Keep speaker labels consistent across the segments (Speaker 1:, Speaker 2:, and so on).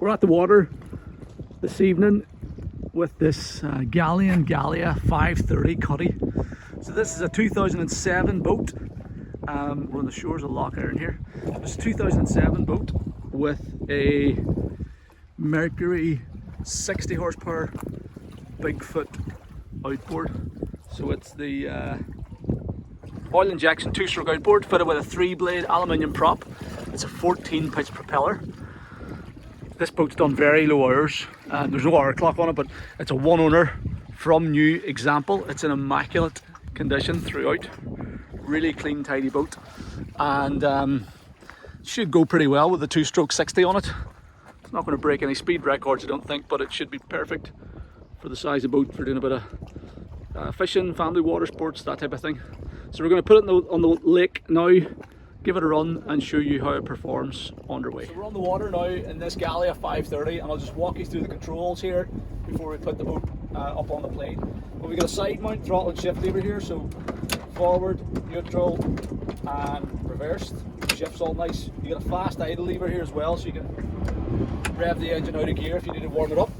Speaker 1: We're at the water this evening with this Galeon Galia 530 cuddy. So this is a 2007 boat. We're on the shores of Loch Erin here. It's a 2007 boat with a Mercury 60 horsepower Bigfoot outboard. So it's the oil injection 2-stroke outboard fitted with a 3-blade aluminium prop. It's a 14-pitch propeller. This boat's done very low hours. There's no hour clock on it, but it's a one owner from new example. It's in immaculate condition throughout. Really clean, tidy boat, and should go pretty well with the 2-stroke 60 on it. It's not going to break any speed records, I don't think, but it should be perfect for the size of boat for doing a bit of fishing, family water sports, that type of thing. So we're going to put it on the lake now, give it a run and show you how it performs underway. So we're on the water now in this Galia 530, and I'll just walk you through the controls here before we put the boat up on the plane. But we've got a side mount throttle and shift lever here, so forward, neutral and reversed. Shifts all nice. You got a fast idle lever here as well, so you can rev the engine out of gear if you need to warm it up.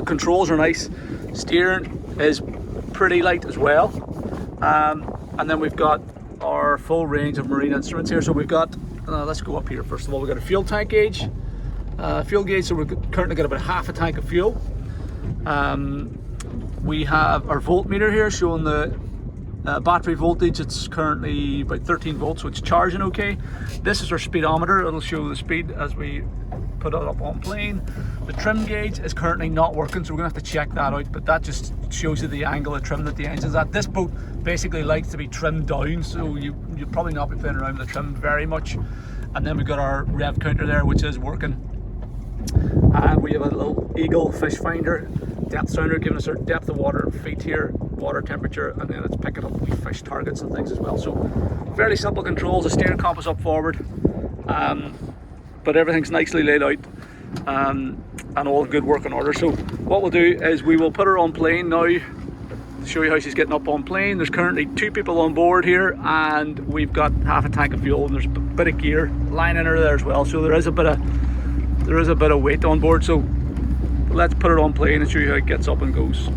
Speaker 1: Controls are nice. Steering is pretty light as well. And then we've got our full range of marine instruments here. So we've got, let's go up here first of all. We've got a fuel tank gauge. So we're currently got about half a tank of fuel. We have our voltmeter here showing the battery voltage. It's currently about 13 volts, so it's charging okay. This is our speedometer. It'll show the speed as we put it up on plane. The trim gauge is currently not working, so we're gonna have to check that out, but that just shows you the angle of trim that the engine's at. This boat basically likes to be trimmed down, so you'll probably not be playing around with the trim very much. And then we've got our rev counter there, which is working. And we have a little Eagle fish finder depth sounder giving us our depth of water, feet here, water temperature, and then it's picking up fish targets and things as well. So fairly simple controls. The steering compass up forward, but everything's nicely laid out, and all in good working order. So what we'll do is we will put her on plane now to show you how she's getting up on plane. There's currently 2 people on board here, and we've got half a tank of fuel, and there's a bit of gear lying in her there as well. So there is a bit of weight on board. So let's put it on plane and show you how it gets up and goes.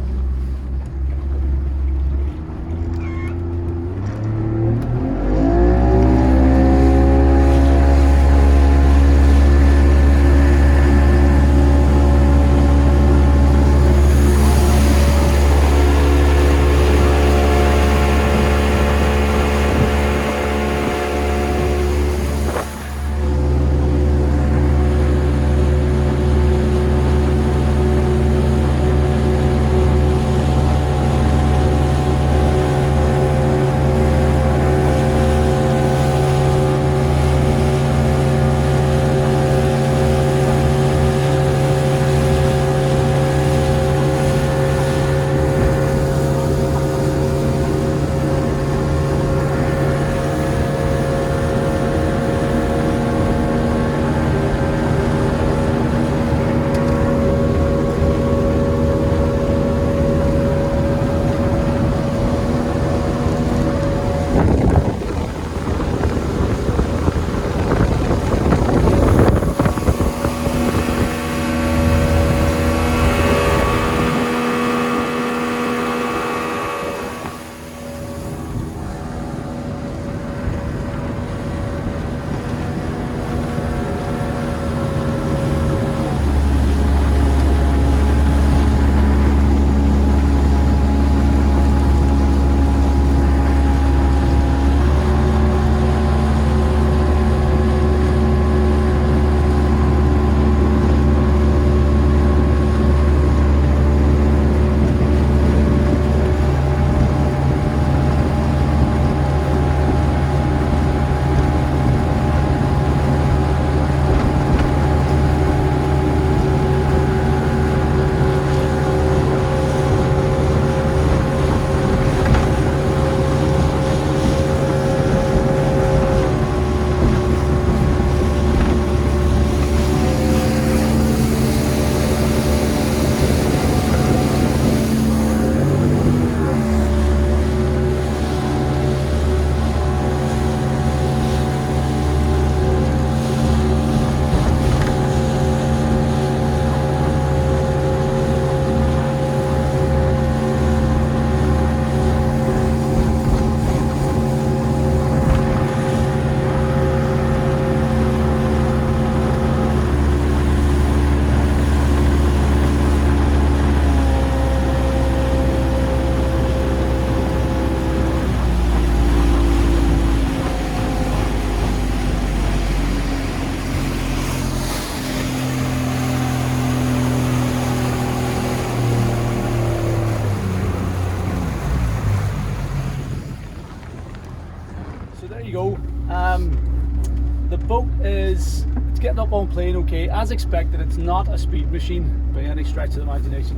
Speaker 1: getting up on plane okay. As expected, it's not a speed machine by any stretch of the imagination.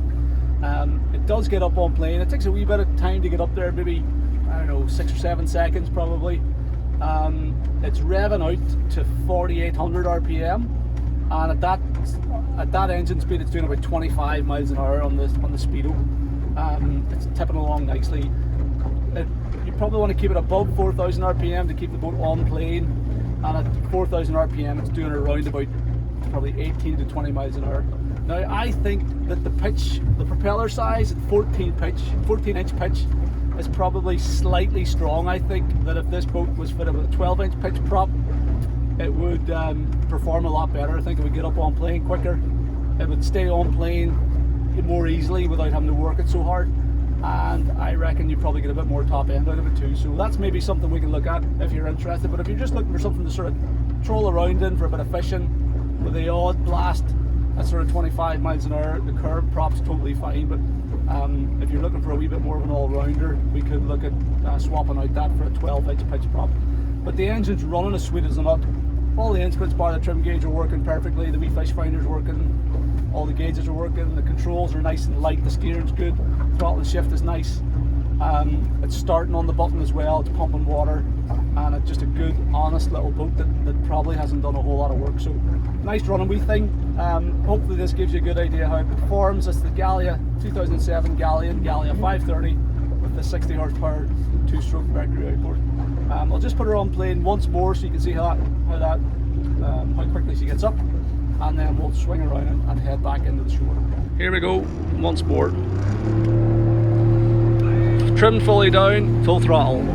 Speaker 1: It does get up on plane. It takes a wee bit of time to get up there, maybe, I don't know, 6 or 7 seconds probably. It's revving out to 4,800 RPM, and at that engine speed, it's doing about 25 miles an hour on the speedo. It's tipping along nicely. You probably want to keep it above 4,000 RPM to keep the boat on plane, and at 4,000 RPM, it's doing around about probably 18 to 20 miles an hour. Now, I think that the propeller size at 14-inch pitch, is probably slightly strong. I think that if this boat was fitted with a 12-inch pitch prop, it would perform a lot better. I think it would get up on plane quicker. It would stay on plane more easily without having to work it so hard. And I reckon you probably get a bit more top end out of it too. So that's maybe something we can look at if you're interested. But if you're just looking for something to sort of troll around in for a bit of fishing with the odd blast at sort of 25 miles an hour, the curved prop's totally fine. But if you're looking for a wee bit more of an all-rounder, we could look at swapping out that for a 12-inch pitch prop. But the engine's running as sweet as a nut. All the instruments bar the trim gauge are working perfectly. The wee fish finder's working. All the gauges are working. The controls are nice and light. The steering's good. Throttle and shift is nice. It's starting on the button as well. It's pumping water, and it's just a good, honest little boat that probably hasn't done a whole lot of work. So nice running wee thing. Hopefully this gives you a good idea how it performs. It's the Galia 2007 Galeon Galia 530 with the 60 horsepower 2-stroke Mercury outboard. I'll just put her on plane once more so you can see how quickly she gets up, and then we'll swing around and head back into the shore. Here we go, once more. Trimmed fully down, full throttle.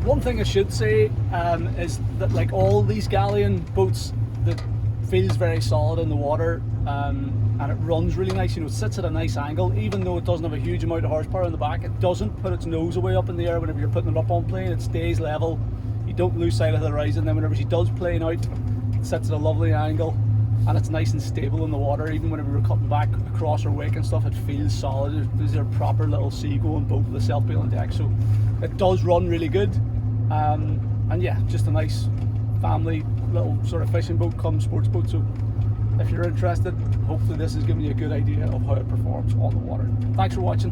Speaker 1: One thing I should say is that, like all these Galeon boats, that feels very solid in the water, and it runs really nice. You know, it sits at a nice angle, even though it doesn't have a huge amount of horsepower in the back. It doesn't put its nose away up in the air whenever you're putting it up on plane. It stays level. You don't lose sight of the horizon. Then whenever she does plane out, it sits at a lovely angle, and it's nice and stable in the water. Even whenever we're cutting back across our wake and stuff, it feels solid. These are a proper little seagoing boat with a self-bailing deck, so it does run really good. And yeah, just a nice family little sort of fishing boat come sports boat. So if you're interested, hopefully this is giving you a good idea of how it performs on the water. Thanks for watching.